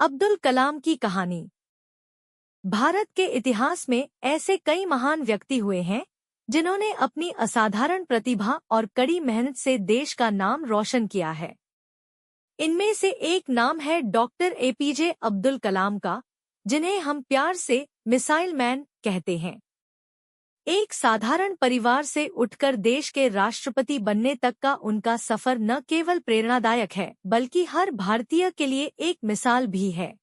अब्दुल कलाम की कहानी। भारत के इतिहास में ऐसे कई महान व्यक्ति हुए हैं जिन्होंने अपनी असाधारण प्रतिभा और कड़ी मेहनत से देश का नाम रोशन किया है। इनमें से एक नाम है डॉक्टर एपीजे अब्दुल कलाम का, जिन्हें हम प्यार से मिसाइल मैन कहते हैं। एक साधारण परिवार से उठकर देश के राष्ट्रपति बनने तक का उनका सफर न केवल प्रेरणादायक है बल्कि हर भारतीय के लिए एक मिसाल भी है।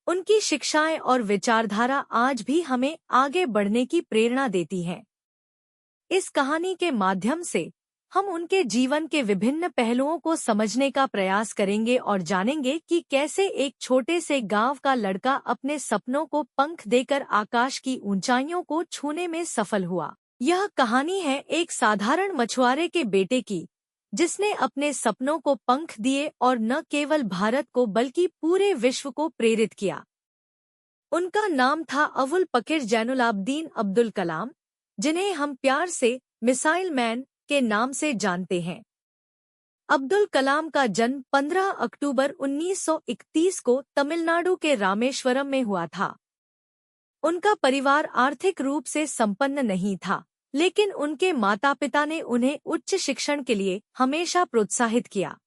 उनकी शिक्षाएं और विचारधारा आज भी हमें आगे बढ़ने की प्रेरणा देती है। इस कहानी के माध्यम से हम उनके जीवन के विभिन्न पहलुओं को समझने का प्रयास करेंगे और जानेंगे कि कैसे एक छोटे से गांव का लड़का अपने सपनों को पंख देकर आकाश की ऊंचाइयों को छूने में सफल हुआ। यह कहानी है एक साधारण मछुआरे के बेटे की, जिसने अपने सपनों को पंख दिए और न केवल भारत को बल्कि पूरे विश्व को प्रेरित किया। उनका नाम था अवुल पकीर जैनुलाब्दीन अब्दुल कलाम, जिन्हें हम प्यार से मिसाइल मैन के नाम से जानते हैं। अब्दुल कलाम का जन्म 15 अक्टूबर 1931 को तमिलनाडु के रामेश्वरम में हुआ था। उनका परिवार आर्थिक रूप से संपन्न नहीं था, लेकिन उनके माता-पिता ने उन्हें उच्च शिक्षण के लिए हमेशा प्रोत्साहित किया।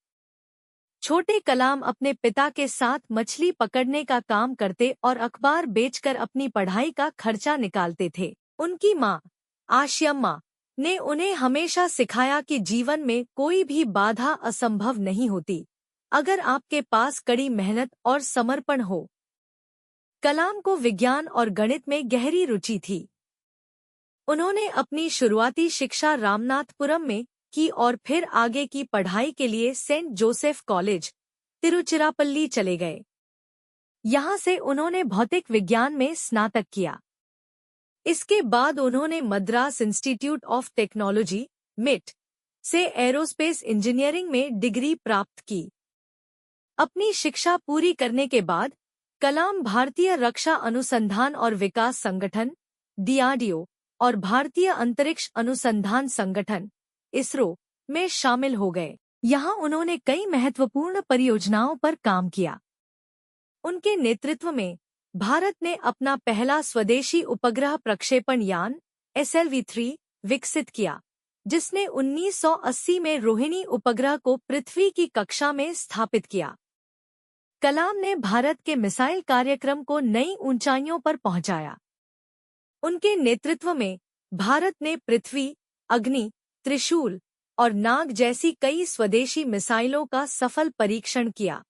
छोटे कलाम अपने पिता के साथ मछली पकड़ने का काम करते और अखबार बेचकर अपनी पढ़ाई का खर्चा निकालते थे। उनकी माँ आशियम्मा ने उन्हें हमेशा सिखाया कि जीवन में कोई भी बाधा असंभव नहीं होती, अगर आपके पास कड़ी मेहनत और समर्पण हो। कलाम को विज्ञान और गणित में गहरी रुचि थी। उन्होंने अपनी शुरुआती शिक्षा रामनाथपुरम में की और फिर आगे की पढ़ाई के लिए सेंट जोसेफ कॉलेज, तिरुचिरापल्ली चले गए। यहाँ से उन्होंने भौतिक विज्ञान में स्नातक किया। इसके बाद उन्होंने मद्रास इंस्टीट्यूट ऑफ टेक्नोलॉजी (मिट) से एरोस्पेस इंजीनियरिंग में डिग्री प्राप्त की। अपनी शिक्षा पूरी करने के बाद कलाम भारतीय रक्षा अनुसंधान और विकास संगठन (डीआरडीओ) और भारतीय अंतरिक्ष अनुसंधान संगठन (इसरो) में शामिल हो गए। यहाँ उन्होंने कई महत्वपूर्ण परियोजनाओं पर काम किया। उनके नेतृत्व में भारत ने अपना पहला स्वदेशी उपग्रह प्रक्षेपण यान SLV-3 विकसित किया, जिसने 1980 में रोहिणी उपग्रह को पृथ्वी की कक्षा में स्थापित किया। कलाम ने भारत के मिसाइल कार्यक्रम को नई ऊंचाइयों पर पहुंचाया। उनके नेतृत्व में भारत ने पृथ्वी, अग्नि, त्रिशूल और नाग जैसी कई स्वदेशी मिसाइलों का सफल परीक्षण किया।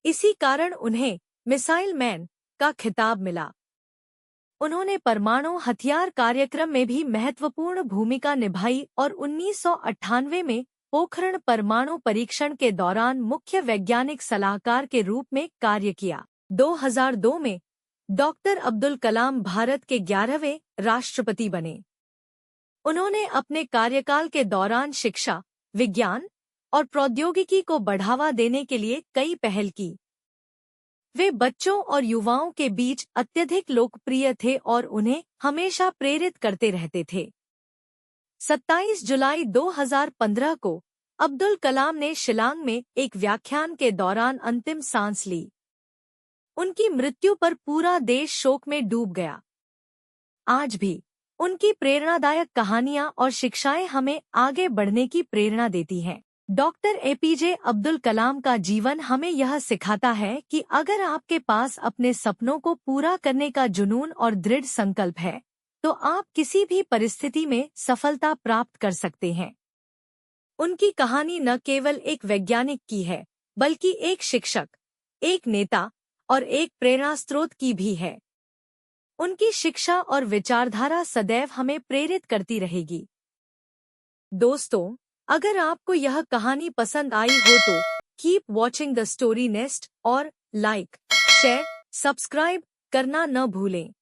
इसी कारण उन्हें मिसाइल मैन का खिताब मिला। उन्होंने परमाणु हथियार कार्यक्रम में भी महत्वपूर्ण भूमिका निभाई और 1998 में पोखरण परमाणु परीक्षण के दौरान मुख्य वैज्ञानिक सलाहकार के रूप में कार्य किया। 2002 में डॉक्टर अब्दुल कलाम भारत के 11वें राष्ट्रपति बने। उन्होंने अपने कार्यकाल के दौरान शिक्षा, विज्ञान और प्रौद्योगिकी को बढ़ावा देने के लिए कई पहल की। वे बच्चों और युवाओं के बीच अत्यधिक लोकप्रिय थे और उन्हें हमेशा प्रेरित करते रहते थे। 27 जुलाई 2015 को अब्दुल कलाम ने शिलांग में एक व्याख्यान के दौरान अंतिम सांस ली। उनकी मृत्यु पर पूरा देश शोक में डूब गया। आज भी उनकी प्रेरणादायक कहानियां और शिक्षाएं हमें आगे बढ़ने की प्रेरणा देती हैं। डॉक्टर एपीजे अब्दुल कलाम का जीवन हमें यह सिखाता है कि अगर आपके पास अपने सपनों को पूरा करने का जुनून और दृढ़ संकल्प है, तो आप किसी भी परिस्थिति में सफलता प्राप्त कर सकते हैं। उनकी कहानी न केवल एक वैज्ञानिक की है, बल्कि एक शिक्षक, एक नेता और एक प्रेरणा स्रोत की भी है। उनकी शिक्षा और विचारधारा सदैव हमें प्रेरित करती रहेगी। दोस्तों, अगर आपको यह कहानी पसंद आई हो तो keep watching the story nest और लाइक, शेयर, सब्सक्राइब करना न भूलें।